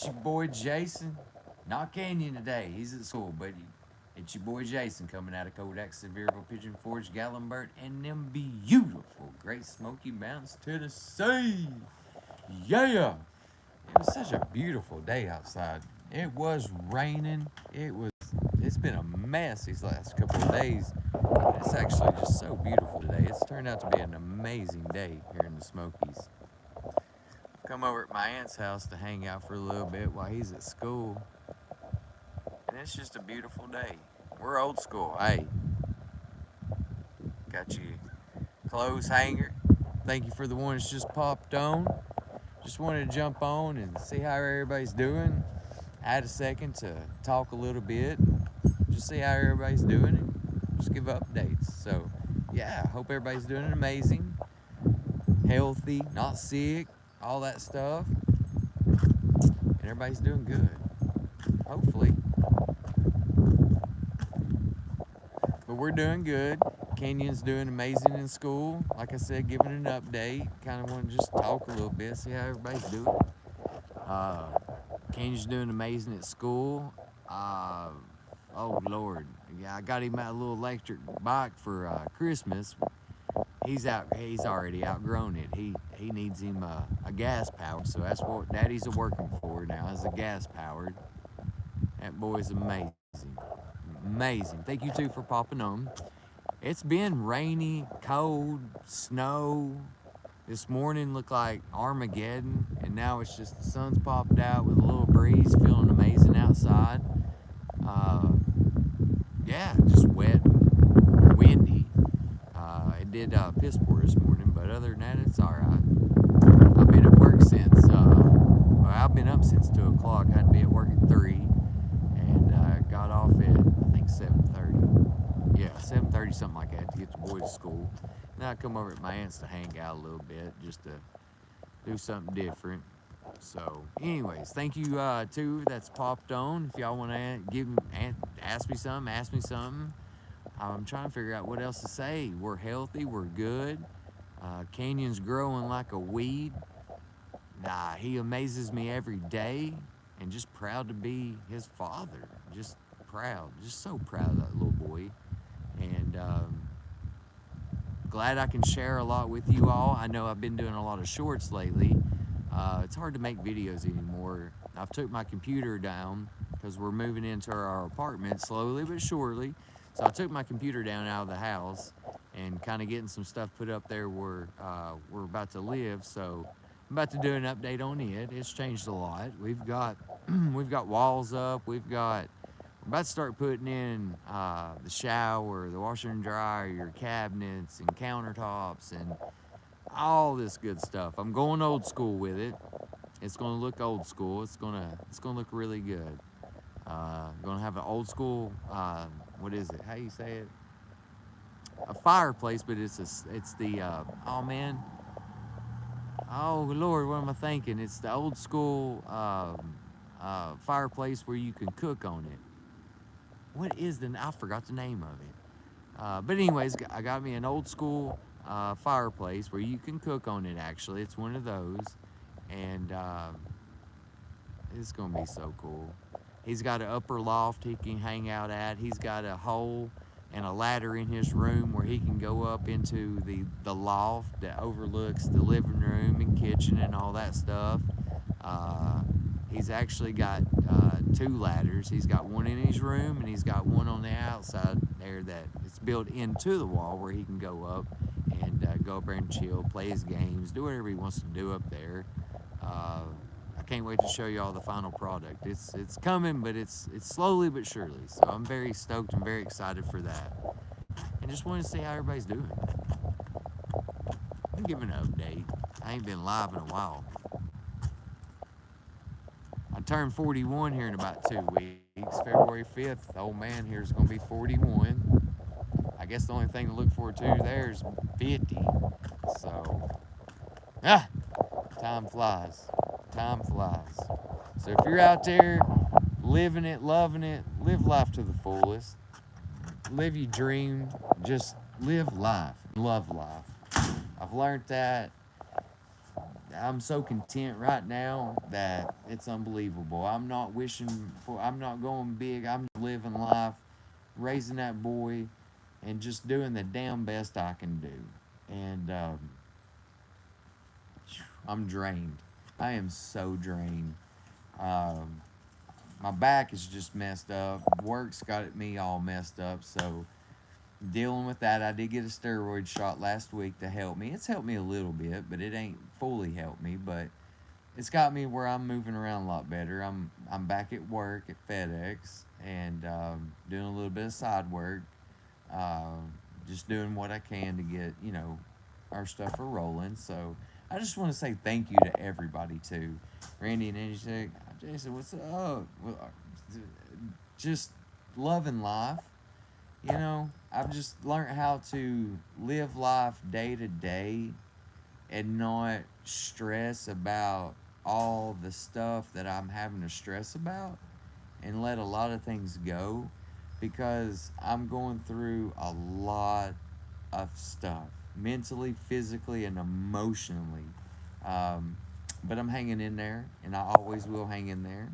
It's your boy Jason. Not Canyon today. He's at school, but it's your boy Jason coming out of Kodak, Sevierville, Pigeon Forge, Gallenberg, and them beautiful Great Smoky Mountains, Tennessee. Yeah! It was such a beautiful day outside. It was raining. It's been a mess these last couple of days. It's actually just so beautiful today. It's turned out to be an amazing day here in the Smokies. Come over at my aunt's house to hang out for a little bit while he's at school. And it's just a beautiful day. We're old school. Hey, got you clothes hanger. Thank you for the one that's just popped on. Just wanted to jump on and see how everybody's doing. I had a second to talk a little bit, just see how everybody's doing and just give updates. So, yeah, I hope everybody's doing amazing, healthy, not sick, all that stuff. And everybody's doing good, hopefully. But we're doing good. Canyon's doing amazing in school. Like I said, giving an update. Kind of want to just talk a little bit, see how everybody's doing. Canyon's doing amazing at school. Oh Lord, yeah, I got him a little electric bike for Christmas. He's already outgrown it. He needs him a gas powered. So that's what Daddy's working for now, is a gas powered. That boy's amazing, amazing. Thank you too for popping on. It's been rainy, cold, snow. This morning looked like Armageddon, and now it's just the sun's popped out with a little breeze, feeling amazing outside. Yeah, just wet, and windy. It did piss pour this morning, but other than that, it's all right. I've been at work since, I've been up since 2 o'clock. I had to be at work at 3, and got off at, I think, 7:30. Yeah, 7:30, something like that, to get the boys to school. Now I come over at my aunt's to hang out a little bit, just to do something different. So, anyways, thank you too that's popped on. If y'all want to ask me something. I'm trying to figure out what else to say. We're healthy, we're good. Canyon's growing like a weed. He amazes me every day, and just proud to be his father. Just proud, just so proud of that little boy. And glad I can share a lot with you all. I know I've been doing a lot of shorts lately. It's hard to make videos anymore. I've took my computer down because we're moving into our apartment slowly but surely. So I took my computer down out of the house and kind of getting some stuff put up there where we're about to live. So I'm about to do an update on it. It's changed a lot. We've got walls up. We're about to start putting in the shower, the washer and dryer, your cabinets and countertops and all this good stuff. I'm going old school with it. It's gonna look old school. It's gonna look really good. Gonna have an old school. What is it? How you say it? A fireplace, but it's the oh man. Oh Lord, what am I thinking? It's the old school fireplace where you can cook on it. What is I forgot the name of it. But anyways, I got me an old school fireplace where you can cook on it. Actually, it's one of those, and it's gonna be so cool. He's got an upper loft he can hang out at. He's got a hole and a ladder in his room where he can go up into the loft that overlooks the living room and kitchen and all that stuff. He's actually got 2 ladders. He's got one in his room, and he's got one on the outside there that it's built into the wall where he can go up and go up there and chill, play his games, do whatever he wants to do up there. I can't wait to show you all the final product. It's coming, but it's slowly but surely. So I'm very stoked and very excited for that. And just wanted to see how everybody's doing. I'm giving an update. I ain't been live in a while. I turned 41 here in about 2 weeks. February 5th, the old man here is going to be 41. I guess the only thing to look forward to there is 50. So, time flies. Time flies. So if you're out there living it, loving it, live life to the fullest. Live your dream. Just live life. Love life. I've learned that I'm so content right now that it's unbelievable. I'm not wishing for, I'm not going big. I'm just living life, raising that boy, and just doing the damn best I can do. And I'm drained. I am so drained. Um, my back is just messed up. Work's got me all messed up. So dealing with that, I did get a steroid shot last week to help me. It's helped me a little bit, but it ain't fully helped me. But it's got me where I'm moving around a lot better. I'm back at work at FedEx and doing a little bit of side work, uh, just doing what I can to get our stuff are rolling. So I just want to say thank you to everybody too, Randy and Angie. Jason, what's up? Just loving life. I've just learned how to live life day to day and not stress about all the stuff that I'm having to stress about and let a lot of things go because I'm going through a lot of stuff mentally, physically, and emotionally. Um, but I'm hanging in there, and I always will hang in there.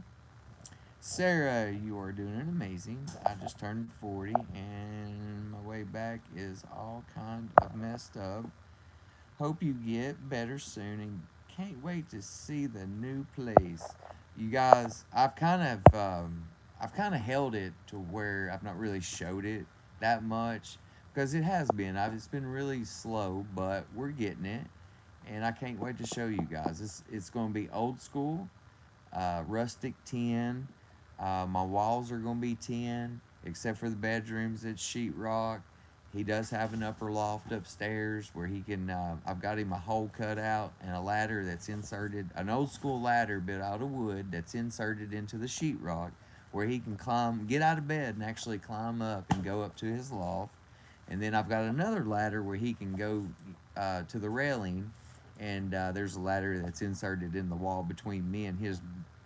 Sarah, you are doing amazing. I just turned 40, and my way back is all kind of messed up. Hope you get better soon and can't wait to see the new place. You guys, I've kind of held it to where I've not really showed it that much because it has been. It's been really slow, but we're getting it, and I can't wait to show you guys. It's going to be old school, rustic tin. My walls are going to be tin, except for the bedrooms. It's sheetrock. He does have an upper loft upstairs where he can. I've got him a hole cut out and a ladder that's inserted, an old school ladder built out of wood that's inserted into the sheetrock, where he can climb, get out of bed, and actually climb up and go up to his loft. And then I've got another ladder where he can go to the railing, and there's a ladder that's inserted in the wall between me and his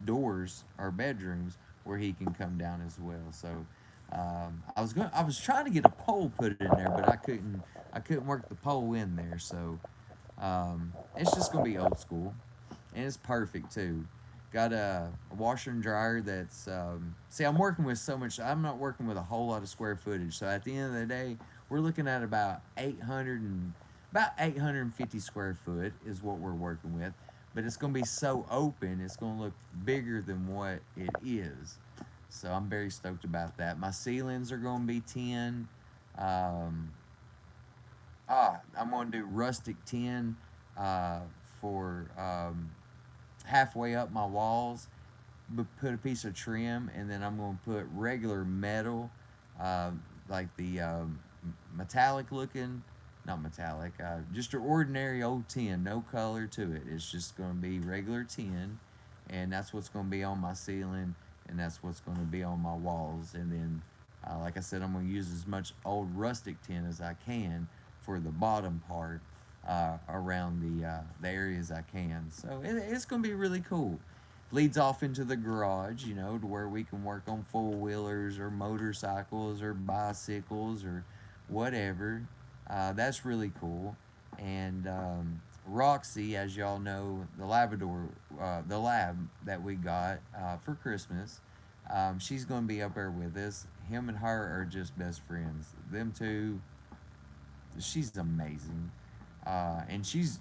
doors or bedrooms where he can come down as well. So I was trying to get a pole put in there, but I couldn't. I couldn't work the pole in there. So it's just gonna be old school, and it's perfect too. Got a washer and dryer that's see. I'm working with so much. I'm not working with a whole lot of square footage. So at the end of the day, we're looking at about 850 square foot is what we're working with. But it's gonna be so open. It's gonna look bigger than what it is. So I'm very stoked about that. My ceilings are going to be tin. Um, I'm going to do rustic tin uh, for halfway up my walls. Put a piece of trim, and then I'm going to put regular metal, uh, like the metallic looking, not metallic, just an ordinary old tin, no color to it. It's just going to be regular tin, and that's what's going to be on my ceiling, and that's what's going to be on my walls. And then, like I said, I'm going to use as much old rustic tin as I can for the bottom part around the areas I can. So it's going to be really cool. Leads off into the garage, to where we can work on four wheelers or motorcycles or bicycles or whatever. That's really cool. And Roxy, as y'all know, the lab that we got for Christmas, she's going to be up there with us. Him and her are just best friends. Them two, she's amazing. And she's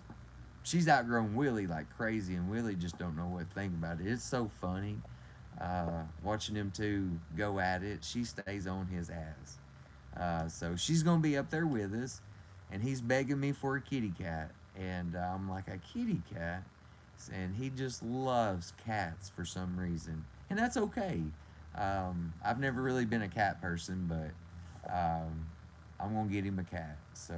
outgrown Willie like crazy, and Willie just don't know what to think about it. It's so funny watching them two go at it. She stays on his ass. So she's gonna be up there with us, and he's begging me for a kitty cat, and I'm like, a kitty cat, and he just loves cats for some reason, and that's okay. I've never really been a cat person, but I'm gonna get him a cat. So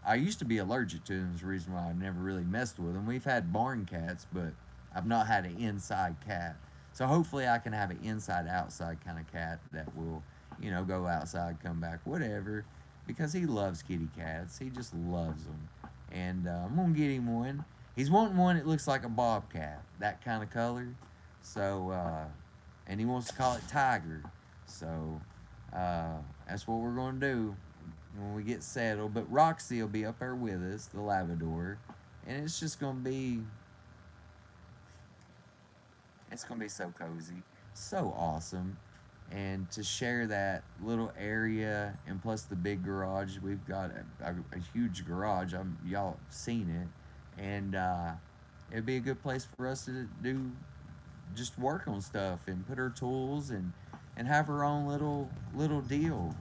I used to be allergic to him. Is the reason why I never really messed with him. We've had barn cats, but I've not had an inside cat. So hopefully I can have an inside outside kind of cat that will, go outside, come back, whatever. Because he loves kitty cats. He just loves them. And I'm gonna get him one. He's wanting one that looks like a bobcat, that kind of color. So and he wants to call it Tiger. So that's what we're gonna do when we get settled. But Roxy will be up there with us, the Labrador, and it's just gonna be. It's gonna be so cozy, so awesome. And to share that little area and plus the big garage, we've got a huge garage. Y'all have seen it, and it'd be a good place for us to do just work on stuff and put her tools and have her own little deal.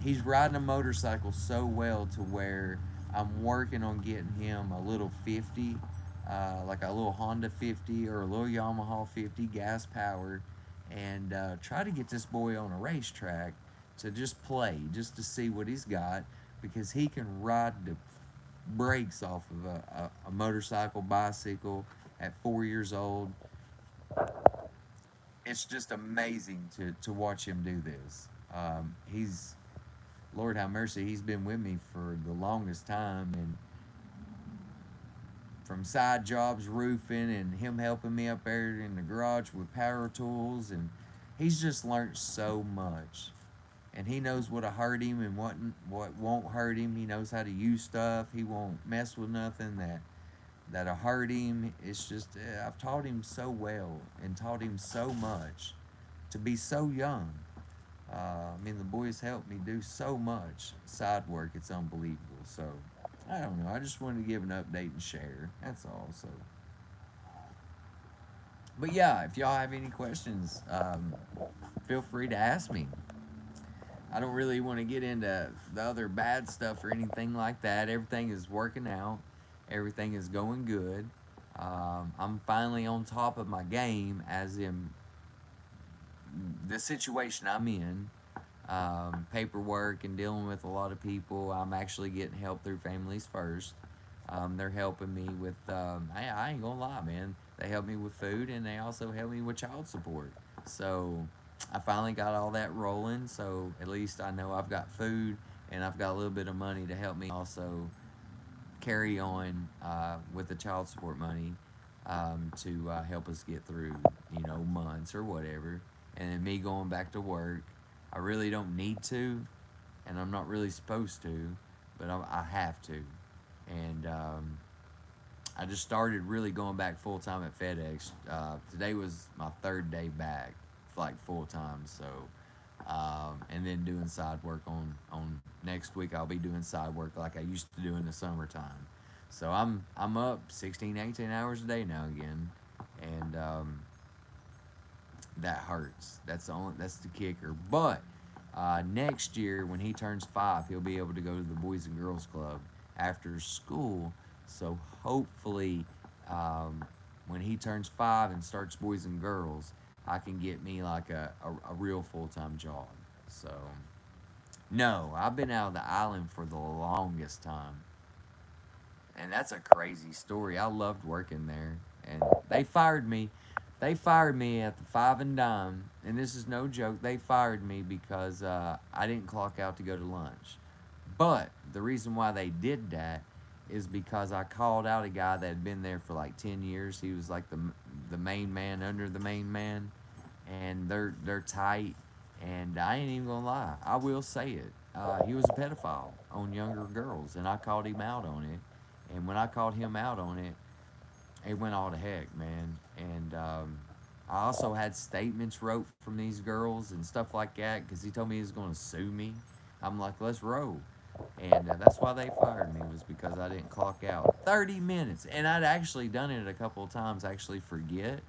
He's riding a motorcycle so well to where I'm working on getting him a little 50, like a little Honda 50 or a little Yamaha 50 gas powered, and try to get this boy on a racetrack to just play, just to see what he's got, because he can ride the brakes off of a motorcycle, bicycle at 4 years old. It's just amazing to watch him do this. He's, Lord have mercy, he's been with me for the longest time, and from side jobs, roofing, and him helping me up there in the garage with power tools, and he's just learned so much. And he knows what'll hurt him and what won't hurt him. He knows how to use stuff. He won't mess with nothing that'll hurt him. It's just I've taught him so well and taught him so much to be so young. I mean, the boys helped me do so much side work. It's unbelievable. So I don't know. I just wanted to give an update and share. That's all. So, but yeah, if y'all have any questions, feel free to ask me. I don't really want to get into the other bad stuff or anything like that. Everything is working out. Everything is going good. I'm finally on top of my game, as in the situation I'm in. Paperwork and dealing with a lot of people. I'm actually getting help through Families First. They're helping me with, I ain't gonna lie, man. They help me with food and they also help me with child support. So I finally got all that rolling. So at least I know I've got food and I've got a little bit of money to help me also carry on with the child support money to help us get through, months or whatever. And then me going back to work. I really don't need to, and I'm not really supposed to, but I have to. And I just started really going back full time at FedEx. Today was my third day back, like full time. So, and then doing side work on next week. I'll be doing side work like I used to do in the summertime. So I'm up 16, 18 hours a day now again, and that hurts. That's the kicker. But next year when he turns 5, he'll be able to go to the Boys and Girls Club after school. So hopefully, when he turns 5 and starts Boys and Girls, I can get me like a real full time job. So no, I've been out of the island for the longest time, and that's a crazy story. I loved working there, and they fired me. They fired me at the Five and Dime, and this is no joke. They fired me because I didn't clock out to go to lunch. But the reason why they did that is because I called out a guy that had been there for like 10 years. He was like the main man under the main man, and they're tight. And I ain't even gonna lie, I will say it. He was a pedophile on younger girls, and I called him out on it. And when I called him out on it, it went all to heck, man. And I also had statements wrote from these girls and stuff like that because he told me he was going to sue me. I'm like, let's roll. And that's why they fired me, was because I didn't clock out 30 minutes. And I'd actually done it a couple of times, actually forget.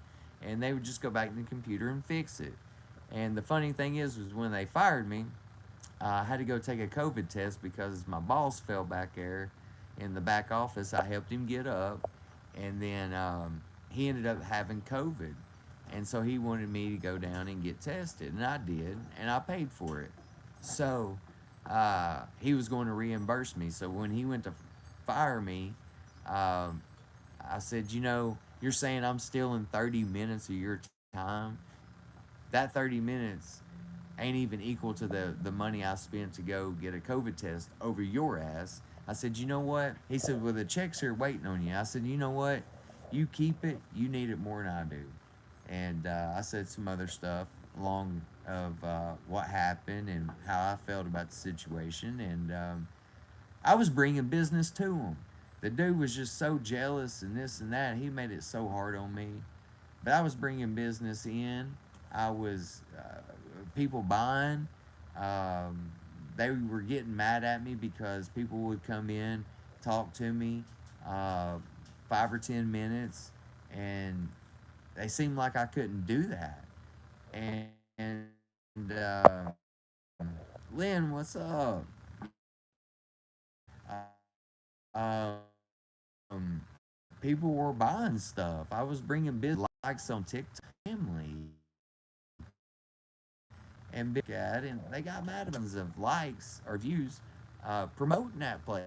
And they would just go back to the computer and fix it. And the funny thing is, was when they fired me, I had to go take a COVID test because my boss fell back there in the back office. I helped him get up, and then he ended up having COVID, and so he wanted me to go down and get tested, and I did, and I paid for it. So he was going to reimburse me. So when he went to fire me, I said, you're saying I'm stealing 30 minutes of your time. That 30 minutes ain't even equal to the money I spent to go get a COVID test over your ass. I said, you know what? He said, well, the check's here waiting on you. I said, you know what? You keep it. You need it more than I do. And I said some other stuff along of what happened and how I felt about the situation. And I was bringing business to him. The dude was just so jealous and this and that. He made it so hard on me. but I was bringing business in. I was people buying. Um, they were getting mad at me because people would come in, talk to me, uh, 5 or 10 minutes, and they seemed like I couldn't do that. And Lynn, what's up? Um, People were buying stuff. I was bringing business likes on TikTok family and big ad, and they got mad at us of likes or views promoting that place.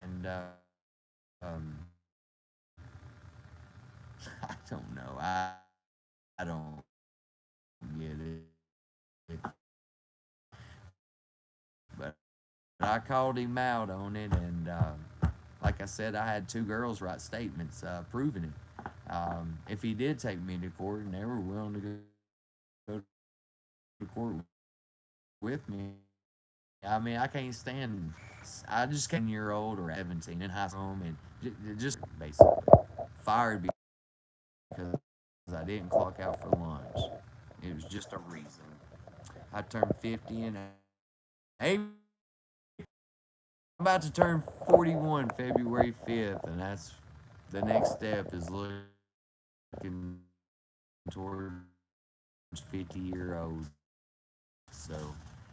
And um, I don't know. I don't get it, but I called him out on it, and like I said, I had two girls write statements proving it. If he did take me to court, and they were willing to go to court with me, I mean, I can't stand. I just came year old or 17 in high school and just basically fired because I didn't clock out for lunch. It was just a reason. I turned 50 in April. I'm about to turn 41 February 5th, and that's the next step is looking towards 50-year old. So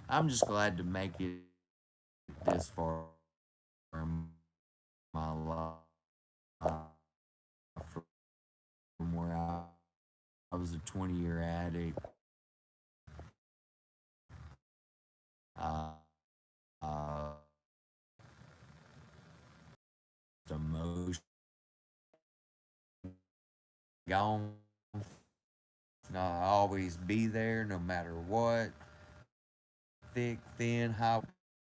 I'm just glad to make it this far in my life from where I was a 20-year addict. Uh, uh, Emotion gone. I'll always be there no matter what. Thick, thin, high.